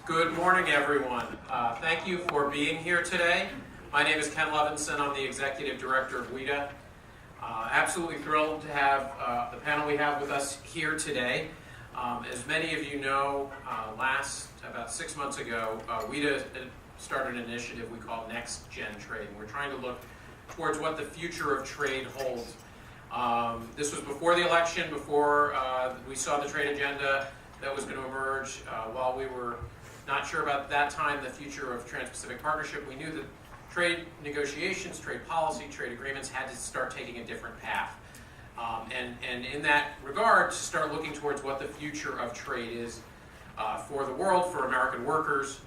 Good morning, everyone. Thank you for being here today. My name is Ken Levinson. I'm the Executive Director of WIDA. Absolutely thrilled to have the panel we have with us here today. As many of you know, about 6 months ago, WIDA started an initiative we call NextGenTrade. We're trying to look towards what the future of trade holds. This was before the election, before we saw the trade agenda that was going to emerge. While we were not sure about that time the future of Trans-Pacific Partnership, we knew that trade negotiations, trade policy, trade agreements had to start taking a different path. And in that regard, to start looking towards what the future of trade is for the world, for American workers,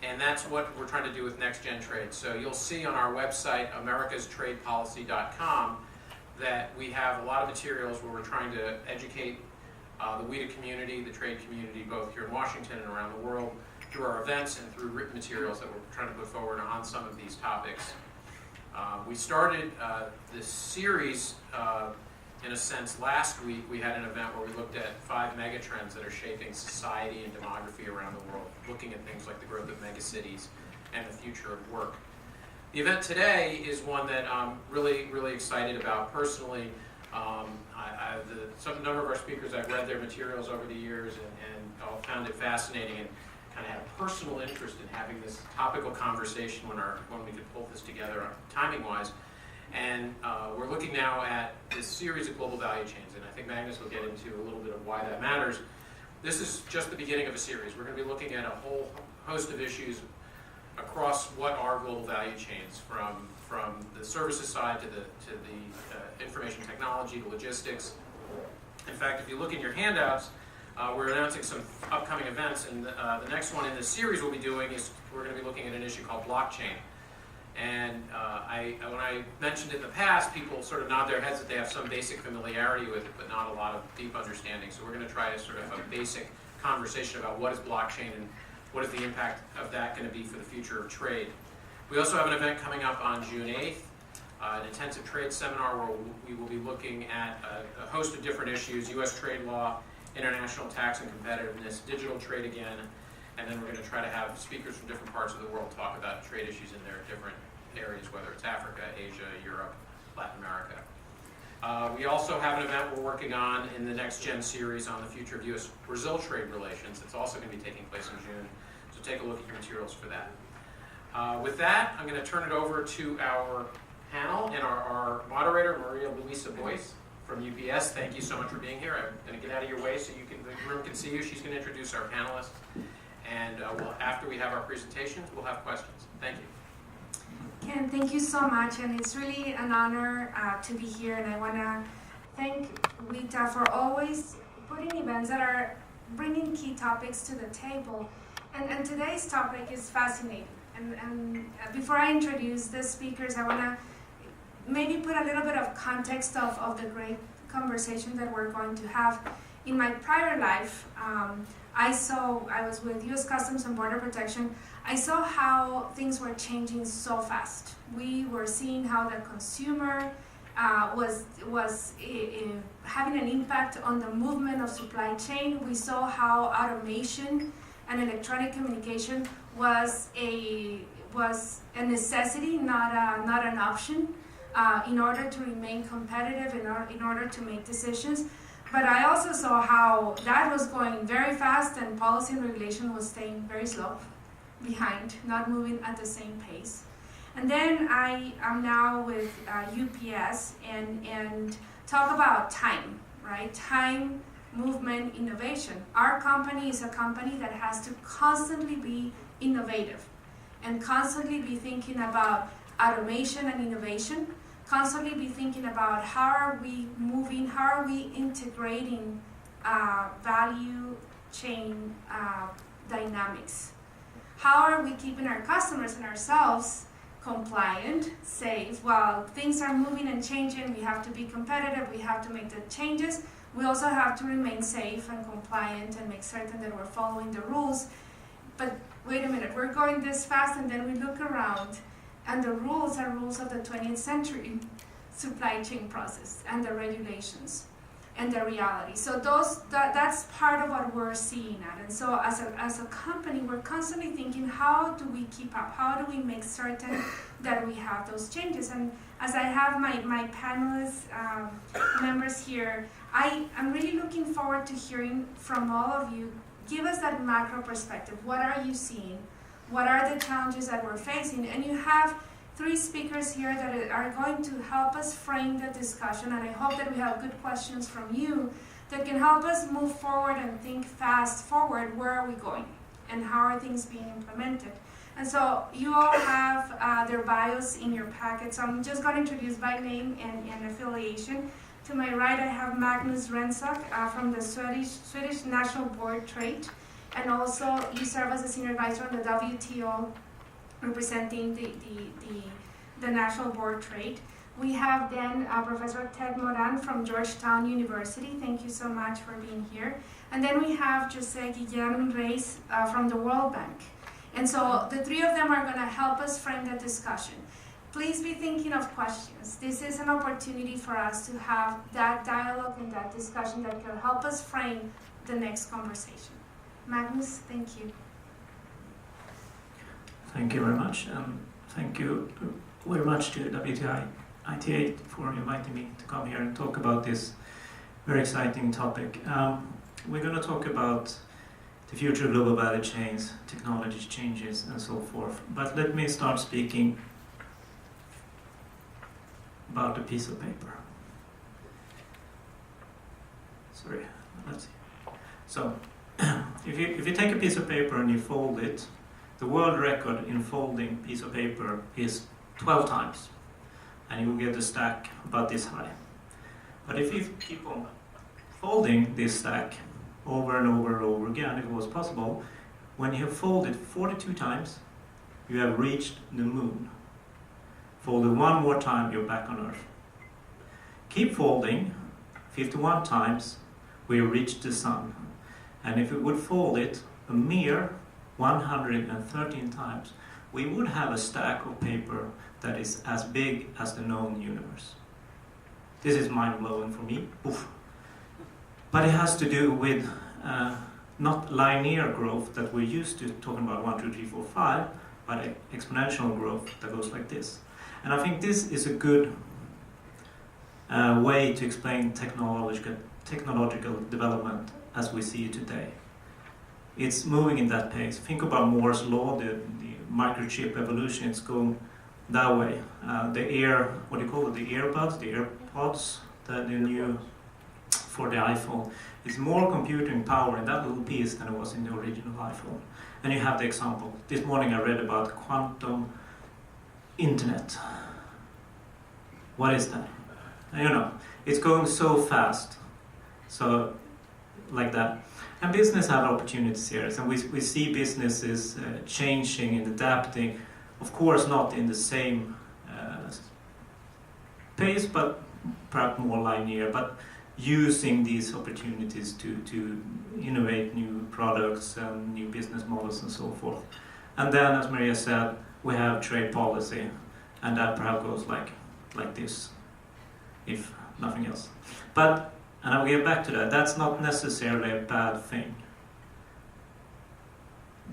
and that's what we're trying to do with NextGenTrade. So you'll see on our website, americastradepolicy.com, that we have a lot of materials where we're trying to educate the WIDA community, the trade community, both here in Washington and around the world, through our events and through written materials that we're trying to put forward on some of these topics. We started this series, in a sense, last week. We had an event where we looked at 5 megatrends that are shaping society and demography around the world, looking at things like the growth of megacities and the future of work. The event today is one that I'm really, really excited about personally. Some number of our speakers, I've read their materials over the years and found it fascinating and kind of had a personal interest in having this topical conversation when we could pull this together timing-wise. And we're looking now at this series of global value chains, and I think Magnus will get into a little bit of why that matters. This is just the beginning of a series. We're going to be looking at a whole host of issues across what are global value chains, from the services side to the information technology, to logistics. In fact, if you look in your handouts, we're announcing some upcoming events, and the next one in this series we'll be doing is we're going to be looking at an issue called blockchain. And when I mentioned it in the past, people sort of nod their heads that they have some basic familiarity with it, but not a lot of deep understanding. So we're going to try to sort of have a basic conversation about what is blockchain and what is the impact of that going to be for the future of trade. We also have an event coming up on June 8th, an intensive trade seminar where we will be looking at a host of different issues: U.S. trade law, international tax and competitiveness, digital trade again, and then we're going to try to have speakers from different parts of the world talk about trade issues in their different areas, whether it's Africa, Asia, Europe, Latin America. We also have an event we're working on in the Next Gen series on the future of U.S.-Brazil trade relations. It's also going to be taking place in June, so take a look at your materials for that. With that, I'm going to turn it over to our panel and our moderator, Luisa Boyce from UPS. Thank you so much for being here. I'm going to get out of your way so the room can see you. She's going to introduce our panelists. And after we have our presentations, we'll have questions. Thank you. Ken, thank you so much, and it's really an honor to be here, and I want to thank WIDA for always putting events that are bringing key topics to the table, and today's topic is fascinating. And before I introduce the speakers, I want to maybe put a little bit of context of the great conversation that we're going to have. In my prior life, I was with U.S. Customs and Border Protection. I saw how things were changing so fast. We were seeing how the consumer was having an impact on the movement of supply chain. We saw how automation and electronic communication was a necessity, not an option, in order to remain competitive, in order to make decisions. But I also saw how that was going very fast and policy and regulation was staying very slow behind, not moving at the same pace. And then I am now with UPS and talk about time, right? Time, movement, innovation. Our company is a company that has to constantly be innovative and constantly be thinking about automation and innovation, constantly be thinking about how are we moving, how are we integrating value chain dynamics. How are we keeping our customers and ourselves compliant, safe? While things are moving and changing, we have to be competitive, we have to make the changes. We also have to remain safe and compliant and make certain that we're following the rules. But wait a minute, we're going this fast, and then we look around and the rules are rules of the 20th century supply chain process and the regulations. and the reality. So that's part of what we're seeing at. And so as a company, we're constantly thinking, how do we keep up? How do we make certain that we have those changes? And as I have my panelist members here, I'm really looking forward to hearing from all of you. Give us that macro perspective. What are you seeing? What are the challenges that we're facing? And you have 3 speakers here that are going to help us frame the discussion, and I hope that we have good questions from you that can help us move forward and think fast forward. Where are we going? And how are things being implemented? And so you all have their bios in your packet, so I'm just going to introduce by name and affiliation. To my right, I have Magnus Rentzhog from the Swedish National Board Trade, and also you serve as a senior advisor on the WTO, representing the National Board Trade. We have then Professor Ted Moran from Georgetown University. Thank you so much for being here. And then we have Guilherme and Reis from the World Bank. And so the 3 of them are going to help us frame the discussion. Please be thinking of questions. This is an opportunity for us to have that dialogue and that discussion that can help us frame the next conversation. Magnus, thank you. Thank you very much, and thank you very much to WTI IT8 for inviting me to come here and talk about this very exciting topic. We're going to talk about the future of global value chains, technology changes, and so forth. But let me start speaking about a piece of paper. Sorry, let's see. So, if you take a piece of paper and you fold it, the world record in folding piece of paper is 12 times, and you will get a stack about this high. But if you keep on folding this stack over and over and over again, if it was possible, when you have folded 42 times, you have reached the moon. Fold it one more time, you're back on Earth. Keep folding 51 times, we reach the sun. And if we would fold it a mere 113 times, we would have a stack of paper that is as big as the known universe. This is mind-blowing for me. Oof. But it has to do with not linear growth that we're used to talking about 1, 2, 3, 4, 5, but exponential growth that goes like this. And I think this is a good way to explain technological development as we see it today. It's moving in that pace. Think about Moore's law, the microchip evolution. It's going that way. The earbuds, the AirPods, the new for the iPhone, is more computing power in that little piece than it was in the original iPhone. And you have the example. This morning I read about quantum internet. What is that? You know, it's going so fast. So, like that. And business have opportunities here, and we see businesses changing and adapting, of course not in the same pace, but perhaps more linear, but using these opportunities to innovate new products and new business models and so forth. And then, as Maria said, we have trade policy, and that perhaps goes like this, if nothing else. But and I'll get back to that. That's not necessarily a bad thing.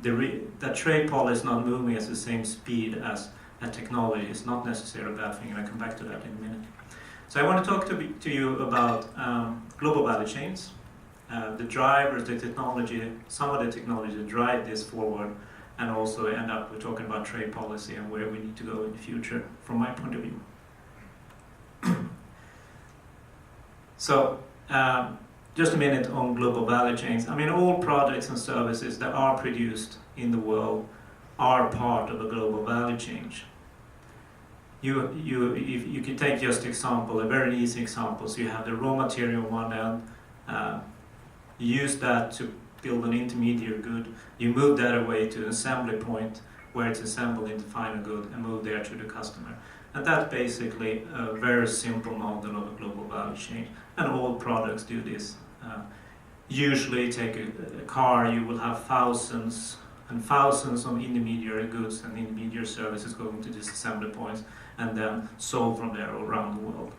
That trade policy is not moving at the same speed as technology is not necessarily a bad thing, and I'll come back to that in a minute. So I want to talk to you about global value chains, the drivers, the technology, some of the technology that drive this forward, and also end up with talking about trade policy and where we need to go in the future from my point of view. So, just a minute on global value chains. I mean, all products and services that are produced in the world are part of a global value chain. If you can take just example, a very easy example. So you have the raw material on one end. You use that to build an intermediate good. You move that away to an assembly point where it's assembled into final good and move there to the customer. And that's basically a very simple model of a global value chain. And all products do this. Usually take a car, you will have thousands and thousands of intermediary goods and intermediary services going to these assembly points and then sold from there around the world.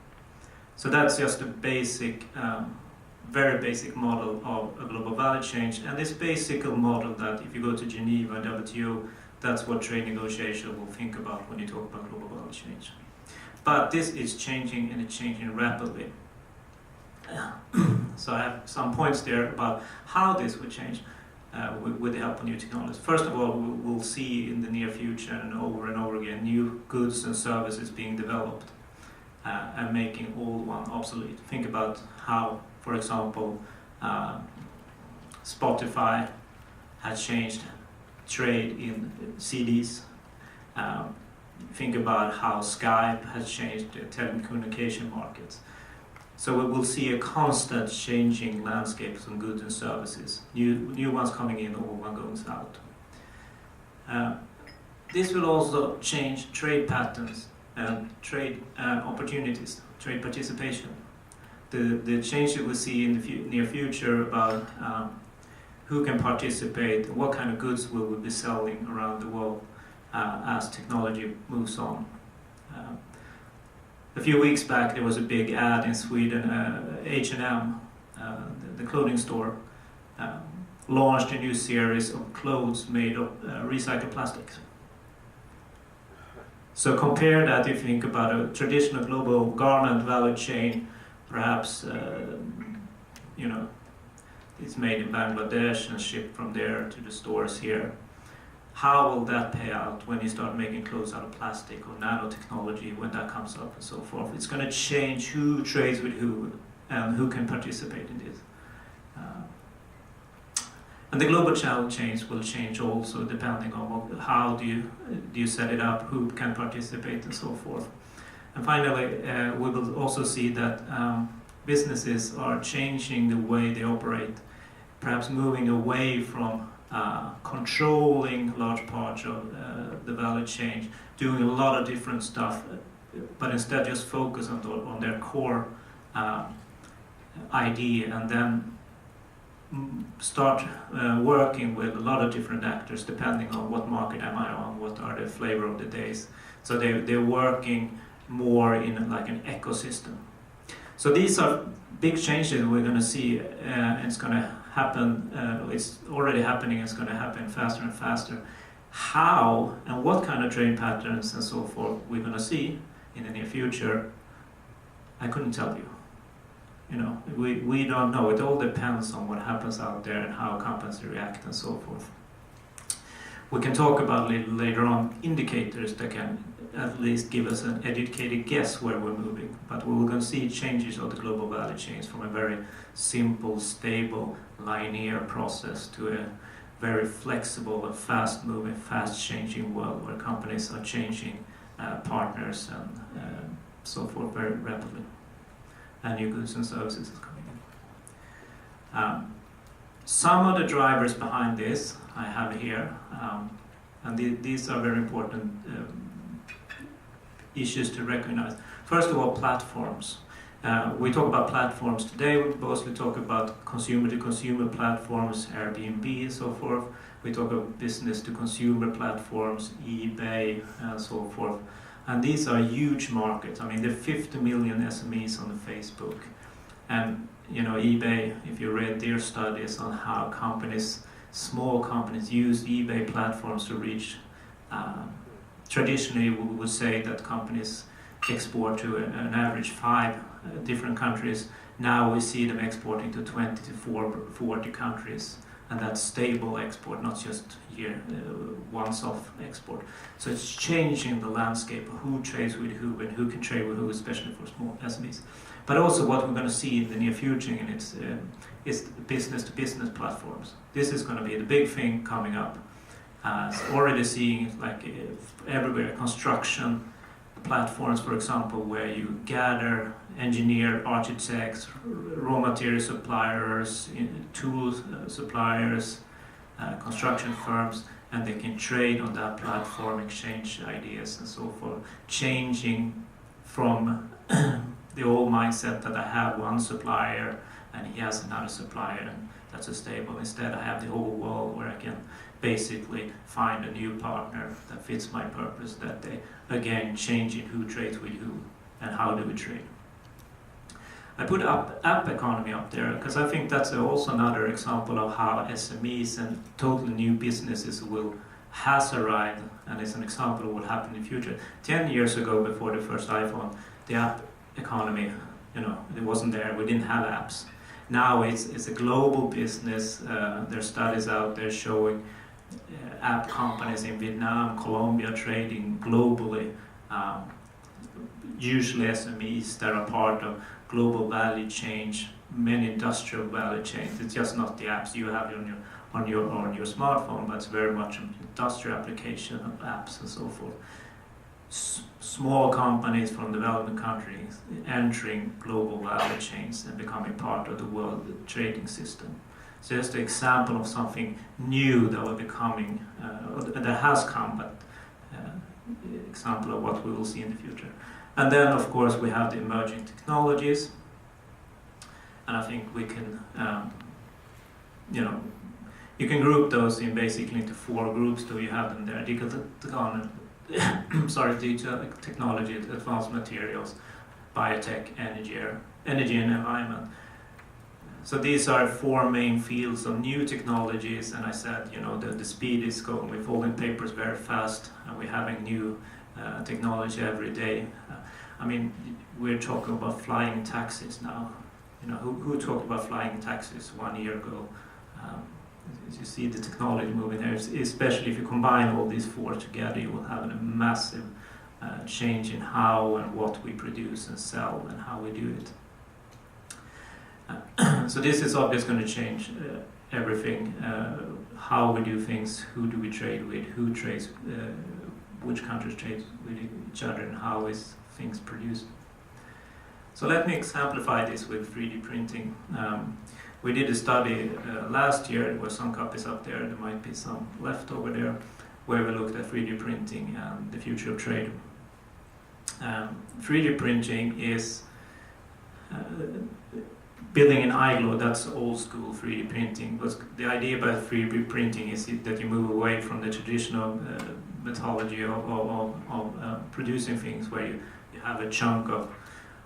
So that's just a basic very basic model of a global value chain, and this basic model that if you go to Geneva and WTO, that's what trade negotiation will think about when you talk about global value chain. But this is changing, and it's changing rapidly. So I have some points there about how this will change with the help of new technologies. First of all, we'll see in the near future and over again new goods and services being developed and making old one obsolete. Think about how, for example, Spotify has changed trade in CDs. Think about how Skype has changed the telecommunication markets. So we will see a constant changing landscapes on goods and services. New ones coming in, old ones going out. This will also change trade patterns and trade opportunities, trade participation. The change that we see in the near future about who can participate, what kind of goods will we be selling around the world as technology moves on. A few weeks back there was a big ad in Sweden, H&M, the clothing store, launched a new series of clothes made of recycled plastics. So compare that if you think about a traditional global garment value chain, perhaps it's made in Bangladesh and shipped from there to the stores here. How will that pay out when you start making clothes out of plastic or nanotechnology, when that comes up and so forth? It's going to change who trades with who and who can participate in this. And the global challenge change will change also depending on how do you set it up, who can participate and so forth. And finally, we will also see that businesses are changing the way they operate, perhaps moving away from controlling large parts of the value chain, doing a lot of different stuff, but instead just focus on their core idea, and then start working with a lot of different actors depending on what market am I on, what are the flavor of the days. So they're working more in like an ecosystem. So these are big changes we're going to see, and it's going to happen, it's already happening, it's going to happen faster and faster. How and what kind of trade patterns and so forth we're going to see in the near future, I couldn't tell you. We don't know. It all depends on what happens out there and how companies react and so forth. We can talk about a little later on indicators that can at least give us an educated guess where we're moving. But we're going to see changes of the global value chains from a very simple, stable, linear process to a very flexible and fast-moving, fast-changing world where companies are changing partners and so forth very rapidly. And new goods and services is coming in. Some of the drivers behind this I have here, and these are very important issues to recognize. First of all, platforms. We talk about platforms today. We mostly talk about consumer-to-consumer platforms, Airbnb and so forth. We talk about business-to-consumer platforms, eBay and so forth. And these are huge markets. I mean, there are 50 million SMEs on the Facebook. And, eBay, if you read their studies on how small companies use eBay platforms to reach, traditionally we would say that companies export to an average 5 different countries. Now we see them exporting to 20 to 40 countries. And that's stable export, not just once-off export. So it's changing the landscape of who trades with who and who can trade with who, especially for small SMEs. But also what we're going to see in the near future, and is business-to-business platforms. This is going to be the big thing coming up. Already seeing everywhere, construction platforms, for example, where you gather engineer, architects, raw material suppliers, tool suppliers, construction firms, and they can trade on that platform, exchange ideas and so forth, changing from the old mindset that I have one supplier and he has another supplier and that's a stable. Instead, I have the whole world where I can basically find a new partner that fits my purpose, that they, again, changing who trades with who and how do we trade. I put app economy up there because I think that's also another example of how SMEs and totally new businesses has arrived, and it's an example of what happened in the future. 10 years ago, before the first iPhone, the app economy, it wasn't there. We didn't have apps. Now it's a global business. There are studies out there showing app companies in Vietnam, Colombia trading globally. Usually SMEs that are part of global value chain, many industrial value chains. It's just not the apps you have on your smartphone, but it's very much an industrial application of apps and so forth. Small companies from developing countries entering global value chains and becoming part of the world trading system. So just an example of something new that will becoming, that has come, but example of what we will see in the future. And then, of course, we have the emerging technologies, and I think we can, you can group those in basically into 4 groups. So you have them there: digital technology, advanced materials, biotech, energy and environment. So these are 4 main fields of new technologies, and I said, the speed is going. We're folding papers very fast, and we're having new technology every day. We're talking about flying taxis now. Who talked about flying taxis 1 year ago? You see the technology moving there, especially if you combine all these 4 together, you will have a massive change in how and what we produce and sell and how we do it. So this is obviously going to change everything, how we do things, who do we trade with, who trades, which countries trade with each other, and how is things produced. So let me exemplify this with 3D printing. We did a study last year. There were some copies up there. There might be some left over there, where we looked at 3D printing and the future of trade. 3D printing is building an igloo. That's old school 3D printing. But the idea about 3D printing is that you move away from the traditional methodology of producing things, where you have a chunk of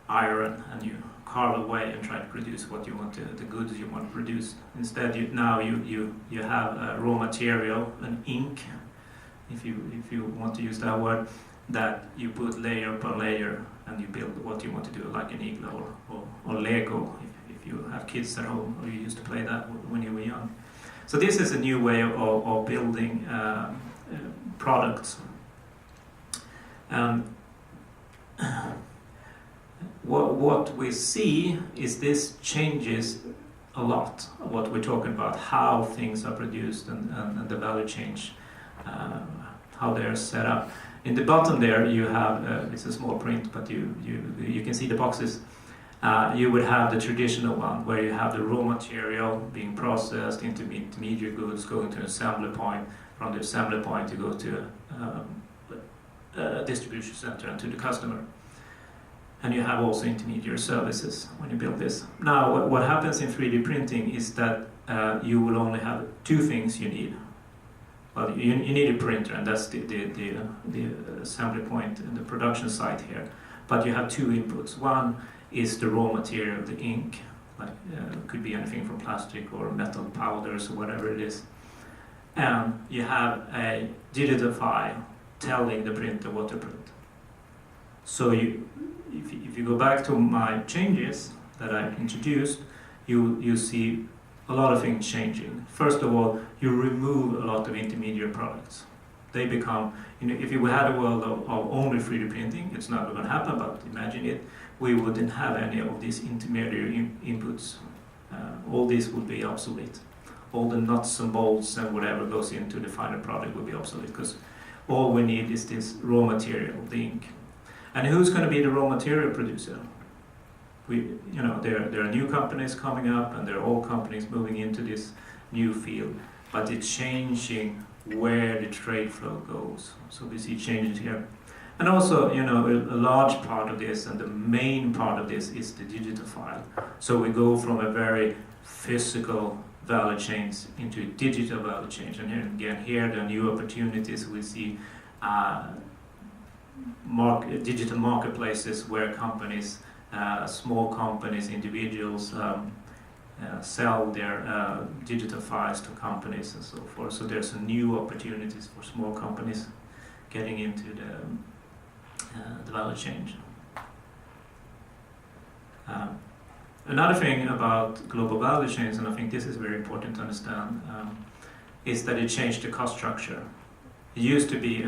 iron and you carve away and try to produce what you want to, the goods you want to produce. Instead, you have a raw material, an ink, if you want to use that word, that you put layer upon layer and you build what you want to do, like an igloo or Lego, if you have kids at home, or you used to play that when you were young. So this is a new way of building products. What we see is this changes a lot of what we're talking about, how things are produced and the value change, how they are set up. In the bottom there you have, it's a small print, but you can see the boxes. You would have the traditional one, where you have the raw material being processed into intermediate goods, going to an assembly point. From the assembly point you go to a distribution center and to the customer. And you have also intermediate services when you build this. Now, what happens in 3D printing is that you will only have 2 things you need. Well, you need a printer, and that's the assembly point in the production site here. But you have 2 inputs. One is the raw material, the ink, like could be anything from plastic or metal powders or whatever it is. And you have a digital file telling the printer what to print. So if you go back to my changes that I introduced, you see a lot of things changing. First of all, you remove a lot of intermediate products. They become, if you had a world of only 3D printing, it's not going to happen, but imagine it, we wouldn't have any of these intermediary inputs. All these would be obsolete. All the nuts and bolts and whatever goes into the final product will be obsolete, because all we need is this raw material, the ink. And who's going to be the raw material producer? There are new companies coming up, and there are old companies moving into this new field, but it's changing where the trade flow goes. So we see changes here. And also, a large part of this, and the main part of this, is the digital file. So we go from a very physical value chains into digital value chains. And here there are new opportunities. We see digital marketplaces where companies small companies, individuals sell their digital files to companies and so forth. So there's a new opportunities for small companies getting into the value chain. Another thing about global value chains, and I think this is very important to understand, is that it changed the cost structure. It used to be,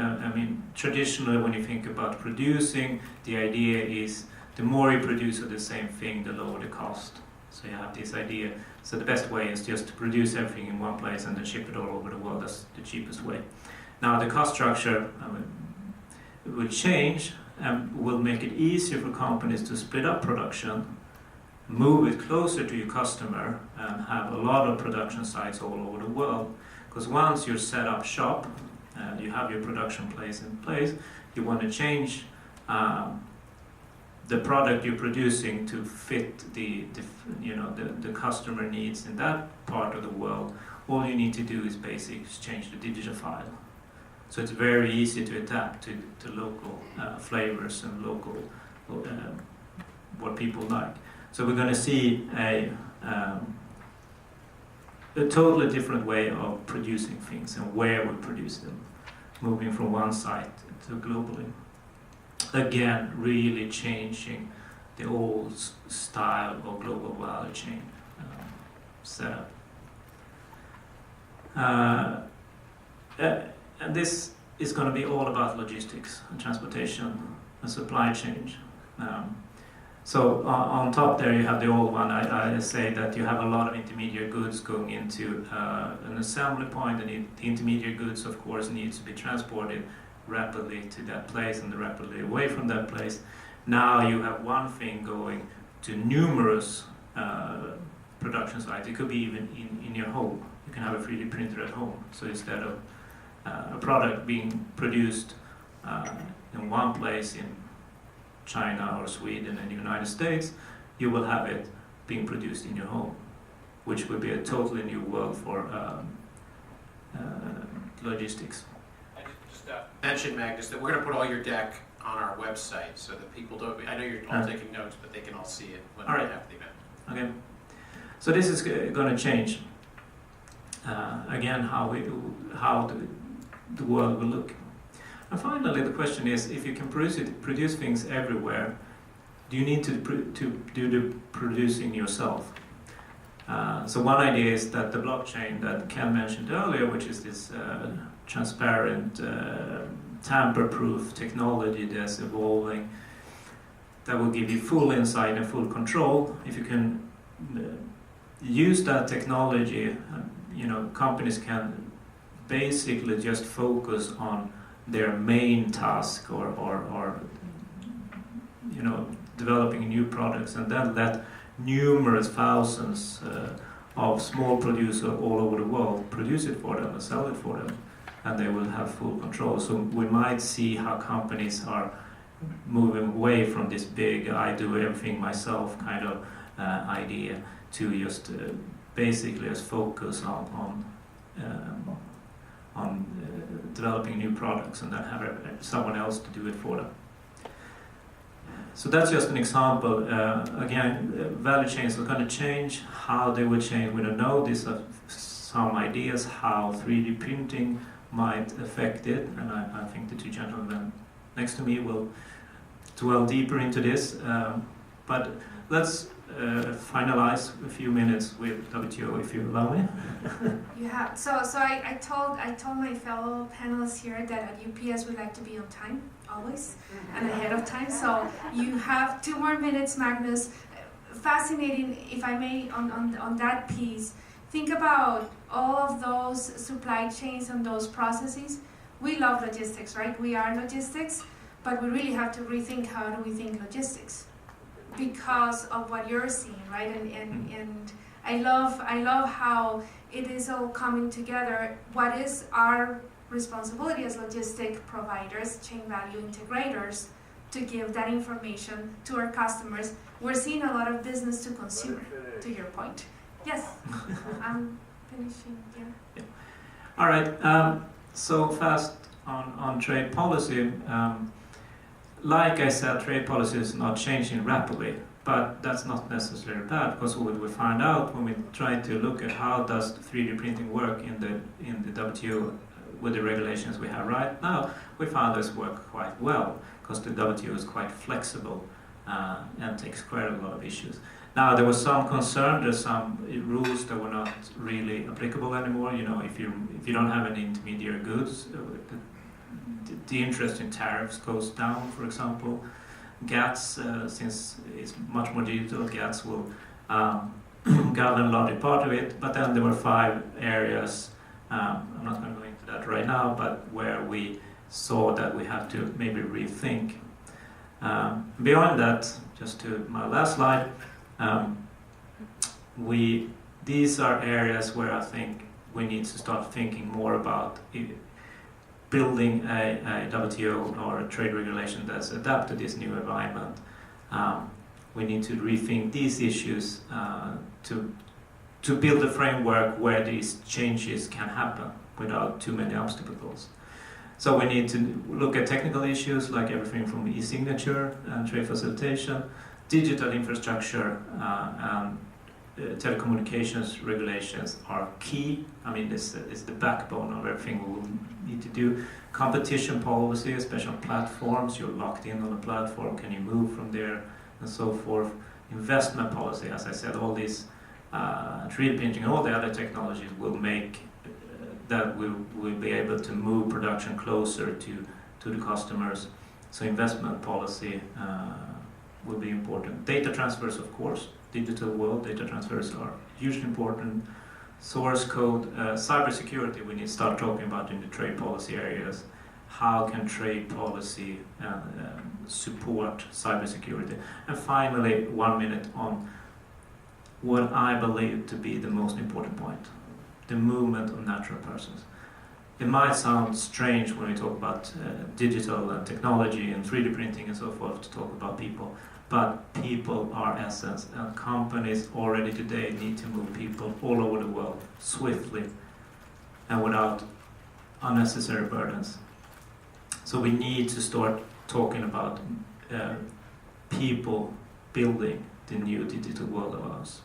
traditionally when you think about producing, the idea is the more you produce of the same thing, the lower the cost. So you have this idea. So the best way is just to produce everything in one place and then ship it all over the world. That's the cheapest way. Now the cost structure will change and will make it easier for companies to split up production, move it closer to your customer, and have a lot of production sites all over the world. Because once you're set up shop, you have your production place in place, you want to change the product you're producing to fit the customer needs in that part of the world. All you need to do is basically change the digital file. So it's very easy to adapt to local flavors and local what people like. So we're going to see a totally different way of producing things and where we produce them, moving from one site to globally. Again, really changing the old style of global value chain setup. And this is going to be all about logistics and transportation and supply chain. So on top there you have the old one. I say that you have a lot of intermediate goods going into an assembly point, and the intermediate goods of course needs to be transported rapidly to that place and rapidly away from that place. Now you have one thing going to numerous production sites. It could be even in your home. You can have a 3D printer at home. So instead of a product being produced in one place in China or Sweden and the United States, you will have it being produced in your home, which will be a totally new world for logistics. I just mentioned, Magnus, that we're going to put all your deck on our website so that people don't. I know you're all taking notes, but they can all see it when they have the event. Okay. So this is going to change again how the world will look. And finally, the question is: if you can produce things everywhere, do you need to do the producing yourself? So one idea is that the blockchain that Ken mentioned earlier, which is this transparent, tamper-proof technology that's evolving, that will give you full insight and full control. If you can use that technology, companies can basically just focus on their main task or developing new products, and then let numerous thousands of small producers all over the world produce it for them and sell it for them, and they will have full control. So we might see how companies are moving away from this big I do everything myself kind of idea to just basically just focus on developing new products and then have someone else to do it for them. So that's just an example. Again, value chains are going to change. How they will change, we don't know. These are some ideas how 3D printing might affect it, and I think the two gentlemen next to me will dwell deeper into this. But let's finalize a few minutes with WTO, if you allow me. You have. So I told my fellow panelists here that at UPS we like to be on time, always, and ahead of time. So you have 2 more minutes, Magnus. Fascinating, if I may, on that piece. Think about all of those supply chains and those processes. We love logistics, right? We are logistics, but we really have to rethink how do we think logistics, because of what you're seeing, right? And I love how it is all coming together. What is our responsibility as logistic providers, chain value integrators, to give that information to our customers? We're seeing a lot of business to consumer, to your point. Yes, I'm finishing here. Yeah. All right, so fast on trade policy. Like I said, trade policy is not changing rapidly, But that's not necessarily bad, because what we find out when we try to look at how does 3D printing work in the WTO with the regulations we have right now, we found this work quite well, because the WTO is quite flexible and takes care of a lot of issues. Now, there was some concern, there's some rules that were not really applicable anymore. You know, if you don't have any intermediary goods, the interest in tariffs goes down, for example. GATS, since it's much more digital, GATS will govern a large part of it. But then there were 5 areas, I'm not going to go into that right now, but where we saw that we have to maybe rethink. Beyond that, just to my last slide, these are areas where I think we need to start thinking more about building a WTO or a trade regulation that's adapted to this new environment. We need to rethink these issues to build a framework where these changes can happen without too many obstacles. So we need to look at technical issues like everything from e-signature and trade facilitation, digital infrastructure, and telecommunications regulations are key. I mean, this is the backbone of everything we will need to do. Competition policy, especially on platforms, you're locked in on a platform, can you move from there, and so forth. Investment policy, as I said, all these 3D printing, all the other technologies will make that we'll be able to move production closer to the customers. So investment policy will be important. Data transfers, of course, digital world, data transfers are hugely important. Source code, cybersecurity, we need to start talking about in the trade policy areas. How can trade policy support cybersecurity? And finally, 1 minute on what I believe to be the most important point, the movement of natural persons. It might sound strange when we talk about digital and technology and 3D printing and so forth to talk about people, but people are essence, and companies already today need to move people all over the world swiftly and without unnecessary burdens. So we need to start talking about people building the new digital world of ours.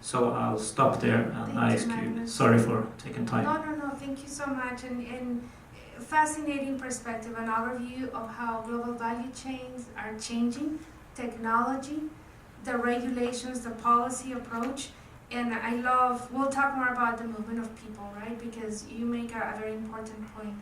So I'll stop there and ask you, sorry for taking time. No, thank you so much. And fascinating perspective, an overview of how global value chains are changing, technology, the regulations, the policy approach. And we'll talk more about the movement of people, right? Because you make a very important point.